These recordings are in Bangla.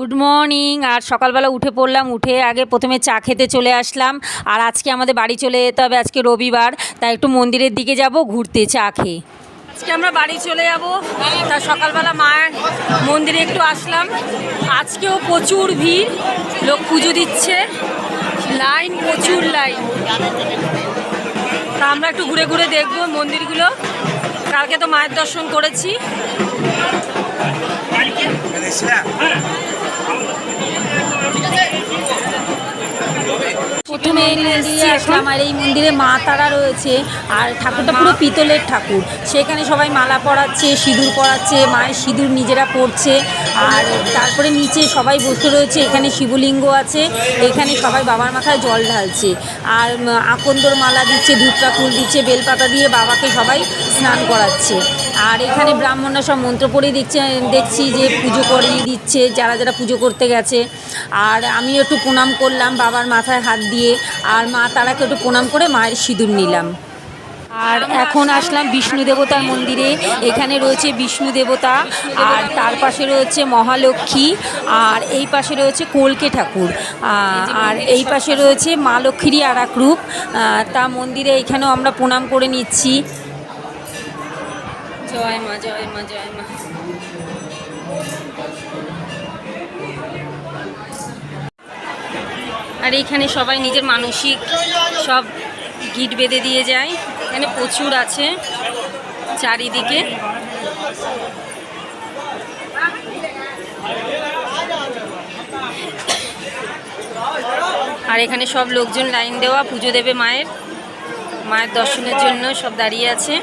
Good morning. আর সকালবেলা উঠে পড়লাম, উঠে আগে প্রথমে চা খেতে চলে আসলাম। আর আজকে আমাদের বাড়ি চলে যেতে হবে, আজকে রবিবার, তাই একটু মন্দিরের দিকে যাব ঘুরতে চা খেয়ে। আজকে আমরা বাড়ি চলে যাব, তা সকালবেলা মায়ের মন্দিরে একটু আসলাম। আজকেও প্রচুর ভিড়, লোক পুজো দিচ্ছে, লাইন, প্রচুর লাইন। তা আমরা একটু ঘুরে ঘুরে দেখব মন্দিরগুলো। কালকে তো মায়ের দর্শন করেছি। প্রথমে এই মন্দিরে আসলাম, আর এই মন্দিরে মা তারা রয়েছে, আর ঠাকুরটা পুরো পিতলের ঠাকুর। সেখানে সবাই মালা পরাচ্ছে, সিঁদুর পরাচ্ছে, মায়ের সিঁদুর নিজেরা পরছে। আর তারপরে নিচে সবাই বসে রয়েছে, এখানে শিবলিঙ্গ আছে, এখানে সবাই বাবার মাথায় জল ঢালছে। আর আকন্দর মালা দিচ্ছে, ধূপটা ফুল দিচ্ছে, বেলপাতা দিয়ে বাবাকে সবাই স্নান করাচ্ছে। আর এখানে ব্রাহ্মণরা সব মন্ত্র পড়ে দেখছি যে পুজো করিয়ে দিচ্ছে যারা যারা পুজো করতে গেছে। আর আমিও একটু প্রণাম করলাম বাবার মাথায় হাত দিয়ে, আর মা তারাকে একটু প্রণাম করে মায়ের সিঁদুর নিলাম। আর এখন আসলাম বিষ্ণু দেবতার মন্দিরে। এখানে রয়েছে বিষ্ণু দেবতা, আর তার পাশে রয়েছে মহালক্ষ্মী, আর এই পাশে রয়েছে কলকে ঠাকুর, আর এই পাশে রয়েছে মা লক্ষ্মীরই আর এক রূপ। তা মন্দিরে এখানেও আমরা প্রণাম করে নিচ্ছি। জয় মা, জয় মা, জয় মা। আর এইখানে সবাই নিজের মানসিক সব গিট বেঁধে দিয়ে যায়। এখানে প্রচুর আছে চারিদিকে। আর এখানে সব লোকজন লাইন দেওয়া, পুজো দেবে মায়ের দর্শনের জন্য সব দাঁড়িয়ে আছে।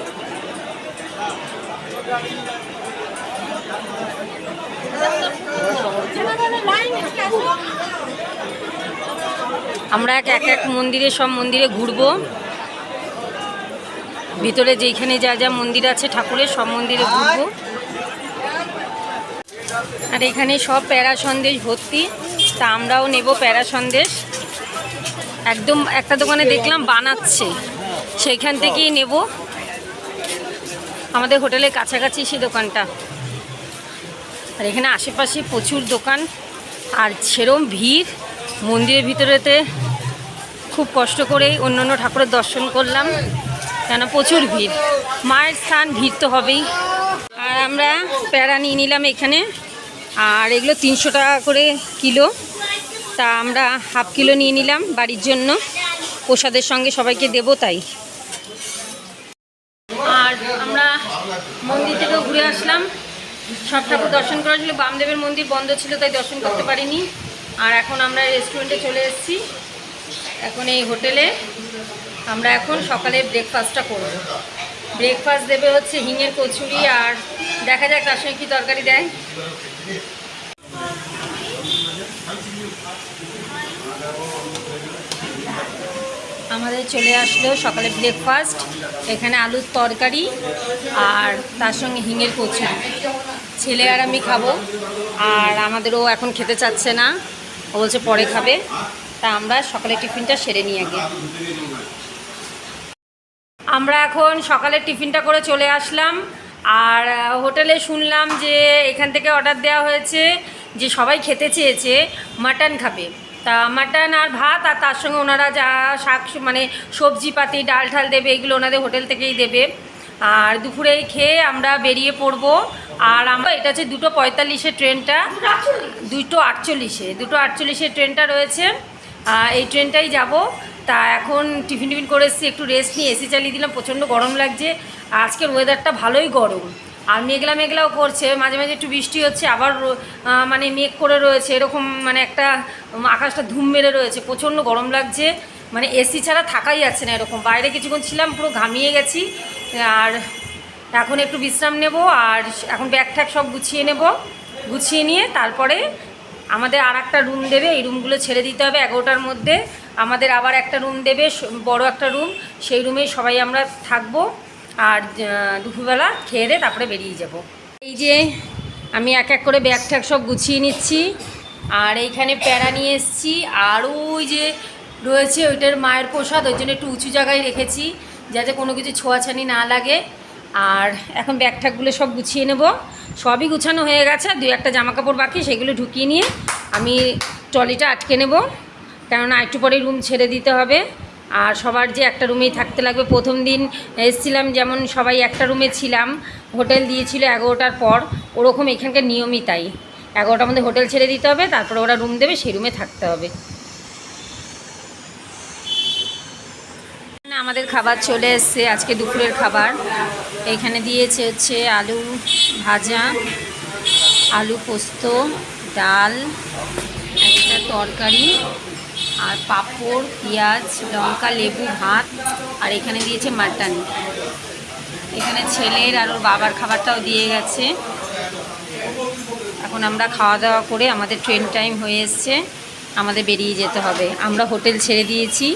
আমরা এক এক মন্দিরে, সব মন্দিরে ঘুরবো। ভিতরে যেখানে যা যা মন্দির আছে ঠাকুরের, সব মন্দিরে ঘুরবো। আর এখানে সব প্যারা সন্দেশ ভর্তি, তা আমরাও নেব প্যারা সন্দেশ। একদম একটা দোকানে দেখলাম বানাচ্ছে, সেইখান থেকেই নেব। আমাদের হোটেলের কাছাকাছি সেই দোকানটা। আর এখানে আশেপাশে প্রচুর দোকান, আর সেরম ভিড়। মন্দিরের ভিতরেতে খুব কষ্ট করে অন্য ঠাকুরের দর্শন করলাম, কেন প্রচুর ভিড়। মায়ের স্থান, ভিড় তো হবেই। আর আমরা প্যারা নিয়ে নিলাম এখানে, আর এগুলো 300 টাকা করে কিলো। তা আমরা হাফ কিলো নিয়ে নিলাম বাড়ির জন্য, প্রসাদের সঙ্গে সবাইকে দেবো তাই। আর আমরা মন্দির থেকেও ঘুরে আসলাম, সব ঠাকুর দর্শন করা ছিল। বামদেবের মন্দির বন্ধ ছিল তাই দর্শন করতে পারিনি। আর এখন আমরা রেস্টুরেন্টে চলে এসেছি। এখন এই হোটেলে আমরা এখন সকালে ব্রেকফাস্টটা করব। ব্রেকফাস্ট দেবে হচ্ছে হিঙের কচুরি, আর দেখা যাক তার সঙ্গে কী তরকারি দেয়। আমাদের চলে আসলো সকালে ব্রেকফাস্ট। এখানে আলুর তরকারি আর তার সঙ্গে হিঙের কচুরি। ছেলে আর আমি খাবো, আর আমাদেরও এখন খেতে চাচ্ছে না, ও বলছে পরে খাবে। তা আমরা সকালে টিফিনটা সেরে নিয়ে আগে। আমরা এখন সকালের টিফিনটা করে চলে আসলাম। আর হোটেলে শুনলাম যে এখান থেকে অর্ডার দেওয়া হয়েছে যে সবাই খেতে চেয়েছে মাটন খাবে। তা মাটন আর ভাত, আর তার সঙ্গে ওনারা যা শাক মানে সবজিপাতি ডাল ঠাল দেবে, এগুলো ওনাদের হোটেল থেকেই দেবে। আর দুপুরে খেয়ে আমরা বেরিয়ে পড়বো। আর আমরা এটা হচ্ছে 2:45-এর ট্রেনটা, 2:48-এর ট্রেনটা রয়েছে। এই ট্রেনটাই যাব। তা এখন টিফিন করে এসেছি, একটু রেস্ট নিয়ে এসি চালিয়ে দিলাম, প্রচণ্ড গরম লাগছে। আজকের ওয়েদারটা ভালোই গরম, আর মেঘলাও করছে, মাঝে মাঝে একটু বৃষ্টি হচ্ছে, আবার মানে মেঘ করে রয়েছে, এরকম মানে একটা আকাশটা ধুম মেরে রয়েছে, প্রচণ্ড গরম লাগছে। মানে এসি ছাড়া থাকাই যাচ্ছে না এরকম। বাইরে কিছুক্ষণ ছিলাম, পুরো ঘামিয়ে গেছি। আর এখন একটু বিশ্রাম নেব, আর এখন ব্যাগ ঠ্যাগ সব গুছিয়ে নেব। গুছিয়ে নিয়ে তারপরে আমাদের আর একটা রুম দেবে, এই রুমগুলো ছেড়ে দিতে হবে 11টার মধ্যে। আমাদের আবার একটা রুম দেবে, বড় একটা রুম, সেই রুমেই সবাই আমরা থাকবো। আর দুপুরবেলা খেয়ে দিয়ে তারপরে বেরিয়ে যাব। এই যে আমি এক এক করে ব্যাগ ঠ্যাগ সব গুছিয়ে নিচ্ছি। আর এইখানে প্যারা নিয়ে এসেছি, আর ওই যে রয়েছে ওইটার মায়ের প্রসাদ, ওই জন্য একটু উঁচু জায়গায় রেখেছি যাতে কোনো কিছু ছোঁয়াছানি না লাগে। আর এখন ব্যাগ ঠ্যাগগুলো সব গুছিয়ে নেব। সবই গুছানো হয়ে গেছে, 2-1টা জামা কাপড় বাকি, সেগুলো ঢুকিয়ে নিয়ে আমি ট্রলিটা আটকে নেব, কেননা একটু পরে রুম ছেড়ে দিতে হবে। আর সবার যে একটা রুমেই থাকতে লাগবে। প্রথম দিন এসেছিলাম যেমন সবাই একটা রুমে ছিলাম, হোটেল দিয়েছিল 11টার পর, ওরকম এখানকার নিয়মই তাই। 11টার মধ্যে হোটেল ছেড়ে দিতে হবে, তারপরে ওরা রুম দেবে, সেই রুমে থাকতে হবে। আমাদের খাবার চলে এসছে, আজকে দুপুরের খাবার। এখানে দিয়েছে হচ্ছে আলু ভাজা, আলু পোস্ত, ডাল, একটা তরকারি, আর পাঁপড়, পেঁয়াজ, লঙ্কা, লেবু, ভাত, আর এখানে দিয়েছে মাটন। এখানে ছেলের আর ওর বাবার খাবারটাও দিয়ে গেছে। এখন আমরা খাওয়া দাওয়া করে আমাদের ট্রেন টাইম হয়ে এসছে, আমাদের বেরিয়ে যেতে হবে। আমরা হোটেল ছেড়ে দিয়েছি,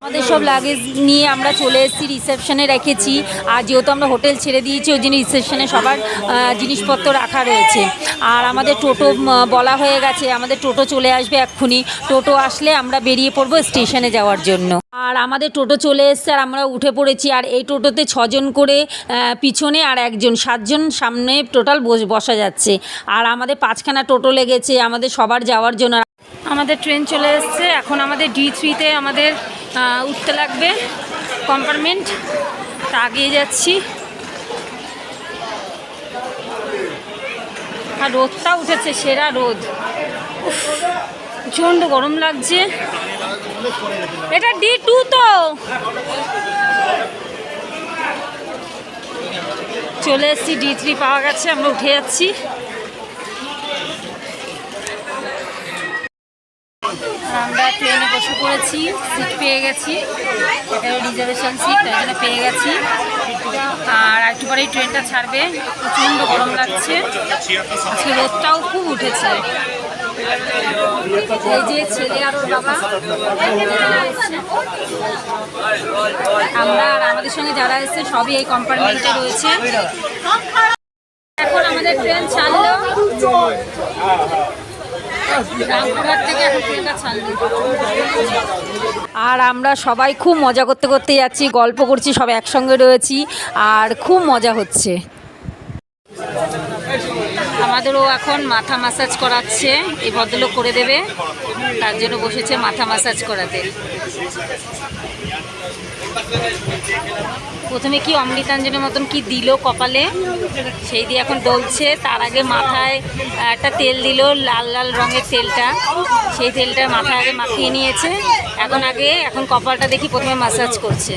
আমাদের সব লাগেজ নিয়ে আমরা চলে এসেছি, রিসেপশনে রেখেছি। আর যেহেতু আমরা হোটেল ছেড়ে দিয়েছি, ওই জন্য রিসেপশনে সবার জিনিসপত্র রাখা রয়েছে। আর আমাদের টোটো বলা হয়ে গেছে, আমাদের টোটো চলে আসবে এক্ষুনি। টোটো আসলে আমরা বেরিয়ে পড়বো স্টেশনে যাওয়ার জন্য। আর আমাদের টোটো চলে এসছে আর আমরা উঠে পড়েছি। আর এই টোটোতে 6 জন করে পিছনে আর 1 জন, 7 জন সামনে টোটাল বসা যাচ্ছে। আর আমাদের 5খানা টোটো লেগেছে আমাদের সবার যাওয়ার জন্য। আমাদের ট্রেন চলে এসছে, এখন আমাদের D3-তে আমাদের উঠতে লাগবে কম্পার্টমেন্ট। তা আগিয়ে যাচ্ছি। আর রোদটা উঠেছে, সেরা রোদ, প্রচণ্ড গরম লাগছে। এটা D2 তো। চলে এসছি, D3 পাওয়া গেছে, আমরা উঠে যাচ্ছি। আমরা ট্রেনে বসে পড়েছি, সিট পেয়ে গেছি, এটা রিজার্ভেশন সিট, তাই জন্য পেয়ে গেছি। আর একটু পরেই ট্রেনটা ছাড়বে, প্রচণ্ড গরম লাগছে, আজকে রোদটাও খুব উঠেছে। এই যে ছেলে আর ওর বাবা, আমরা আর আমাদের সঙ্গে যারা এসেছে সবই এই কম্পার্টমেন্টে রয়েছে। এখন আমাদের ট্রেন ছাড়লো, আর আমরা সবাই খুব মজা করতে করতে যাচ্ছি, গল্প করছি, সব একসঙ্গে রয়েছি আর খুব মজা হচ্ছে। আমাদেরও এখন মাথা ম্যাসাজ করাচ্ছে, এই ভদ্রলোক করে দেবে, তার জন্য বসেছে মাথা ম্যাসাজ করাতে। প্রথমে কি অমৃতাঞ্জনের মতন কি দিল কপালে, সেই দিয়ে এখন ডলছে। তার আগে মাথায় একটা তেল দিল, লাল লাল রঙের তেলটা, সেই তেলটা মাথায় আগে মাখিয়ে নিয়েছে। এখন কপালটা দেখি প্রথমে ম্যাসাজ করছে।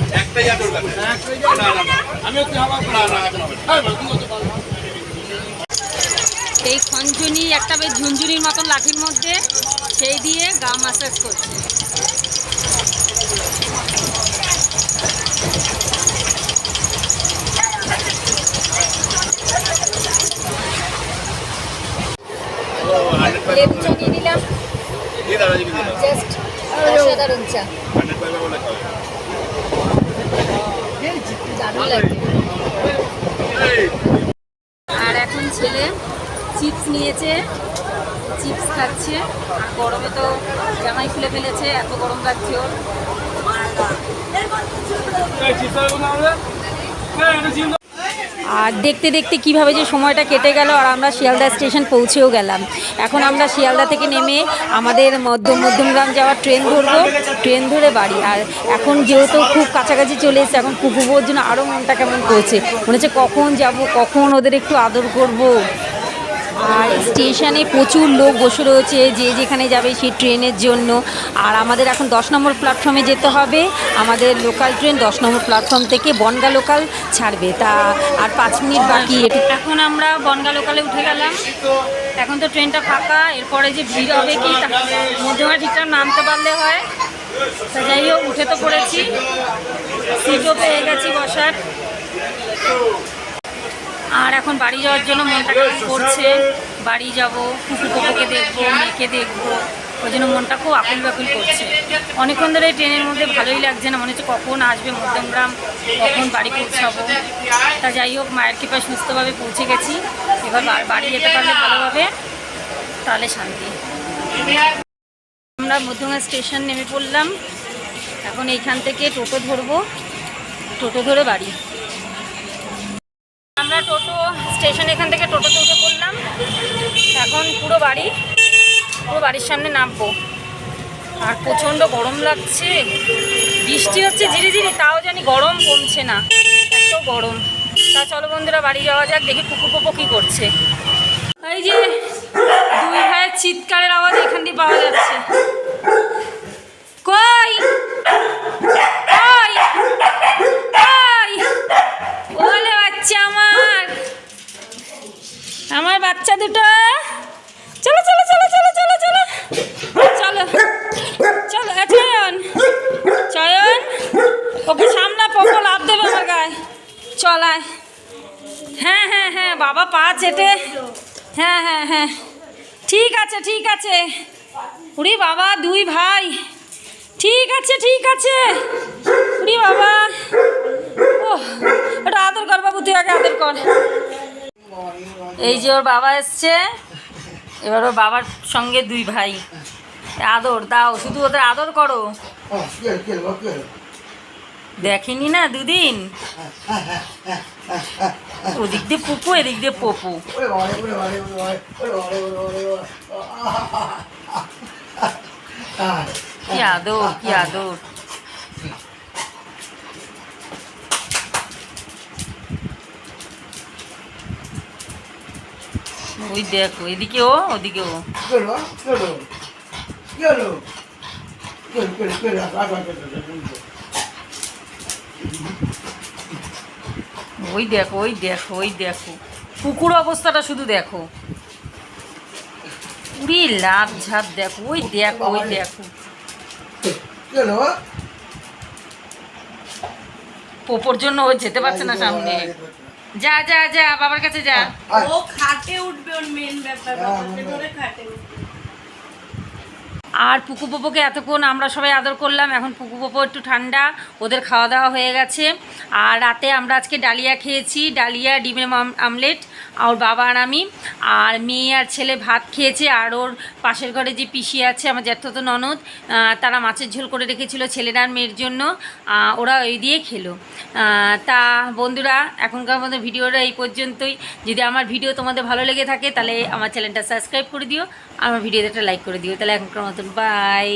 এই খঞ্জনি একটা বেশ ঝুনঝুনির মতন লাঠির মধ্যে, সেই দিয়ে গা ম্যাসাজ করছে। লেবু চা নিয়ে নিলাম, জাস্ট অসাধারণ চা, দারুণ লাগছে। আর এখন ছেলে চিপস নিয়েছে, চিপস খাচ্ছে। আর গরমে তো জামাই খুলে ফেলেছে, এত গরম লাগছে ওর। আর দেখতে দেখতে কিভাবে যে সময়টা কেটে গেল, আর আমরা শিয়ালদা স্টেশন পৌঁছেও গেলাম। এখন আমরা শিয়ালদা থেকে নেমে আমাদের মধ্যমগ্রাম যাওয়ার ট্রেন ধরবো, ট্রেন ধরে বাড়ি। আর এখন যেহেতু খুব কাছাকাছি চলে এসেছে, এখন কুকুবোর জন্য আরও মনটা কেমন করছে, মনে হচ্ছে কখন যাব, কখন ওদের একটু আদর করব। আর স্টেশনে প্রচুর লোক বসে রয়েছে, যে যেখানে যাবে সেই ট্রেনের জন্য। আর আমাদের এখন 10 নম্বর প্ল্যাটফর্মে যেতে হবে। আমাদের লোকাল ট্রেন 10 নম্বর প্ল্যাটফর্ম থেকে বনগা লোকাল ছাড়বে, তা আর 5 মিনিট বাকি। এখন আমরা বনগা লোকালে উঠে গেলাম। এখন তো ট্রেনটা ফাঁকা, এরপরে যে ভিড় হবে কি, মধ্যমা ঠিকঠাক নামতে পারলে হয়। তা যাই হোক, উঠে তো পড়েছি, সিটও পেয়ে গেছি বসার। আর এখন বাড়ি যাওয়ার জন্য মনটা কেমন করছে, বাড়ি যাব, কুকুকে দেখবো, মেয়েকে দেখবো, ওই জন্য মনটা খুব আকুল বাকুল করছে। অনেকক্ষণ ধরে ট্রেনের মধ্যে ভালোই লাগছে না, মনে হচ্ছে কখন আসবে মধ্যমগ্রাম, কখন বাড়ি পৌঁছাবো। তা যাই হোক, মায়ের কৃপায় সুস্থভাবে পৌঁছে গেছি। এবার বাড়ি যেতে পারলে ভালোভাবে, তাহলে শান্তি। আমরা মধ্যমগ্রাম স্টেশন নেমে পড়লাম। এখন এইখান থেকে টোটো ধরবো, টোটো ধরে বাড়ি। আমরা টোটো স্টেশন এখান থেকে টোটোতে উঠে পড়লাম। এখন পুরো বাড়ির সামনে নামবো। আর প্রচণ্ড গরম লাগছে, বৃষ্টি হচ্ছে ঝিরি ঝিরি, তাও জানি গরম কমছে না, এত গরম। তা চলো বন্ধুরা বাড়ি যাওয়া যাক, দেখি পুকু পোপো কী করছে। এই যে দুই ভাইয়ের চিৎকারের আওয়াজ এখান দিয়ে পাওয়া যাচ্ছে। কই কই কই ওলে বাচ্চা আমার বাচ্চা দুটো, চলো চলো চলো চলো চলো চলো চলো চলো চয়ন চয়ন, ওকে সামনা পোকো লাভ দেবে আমার গায়ে, চলায়। হ্যাঁ হ্যাঁ হ্যাঁ বাবা পা চেটে, হ্যাঁ হ্যাঁ হ্যাঁ ঠিক আছে ঠিক আছে। উড়ি বাবা দুই ভাই, ঠিক আছে ঠিক আছে। উড়ি বাবা, ও এটা আদর কর বাবু, তুই আগে আদর কর। এই যে ওর বাবা এসছে, এবার ওর বাবার সঙ্গে দুই ভাই, আদর দাও, শুধু ওদের আদর করো। দেখেনি না দুদিন, ওদিক দিয়ে পুপু এদিক দিয়ে পপু। কি আদর কি আদর। ওই দেখো এদিকে ও ওদিকে ও। ওই দেখো ওই দেখো ওই দেখো, পুকুর অবস্থাটা শুধু দেখো, উড়ি লাভ ঝাপ দেখো, ওই দেখো ওই দেখো। পোপোর জন্য ও যেতে পারছে না সামনে, যা যা যা বাবার কাছে যা। ও খাটে উঠবে, ওর মেন ব্যাপার ধরে খাটে উঠবে। আর পুকু পোপোকে এতক্ষণ আমরা সবাই আদর করলাম, এখন পুকু পোপো একটু ঠান্ডা, ওদের খাওয়া দাওয়া হয়ে গেছে। আর রাতে আমরা আজকে ডালিয়া খেয়েছি, ডালিয়া ডিমের আমলেট, আর বাবা আর আমি, আর মেয়ে আর ছেলে ভাত খেয়েছে। আর ওর পাশের ঘরে যে পিসি আছে আমার জ্যাঠতো ননদ, তারা মাছের ঝোল করে রেখেছিল ছেলের আর মেয়ের জন্য, ওরা ওই দিয়ে খেলো। তা বন্ধুরা এখনকার মতো ভিডিওটা এই পর্যন্তই। যদি আমার ভিডিও তোমাদের ভালো লেগে থাকে তাহলে আমার চ্যানেলটা সাবস্ক্রাইব করে দিও, আমার ভিডিওতে একটা লাইক করে দিও। তাহলে এখনকার মতন বাই।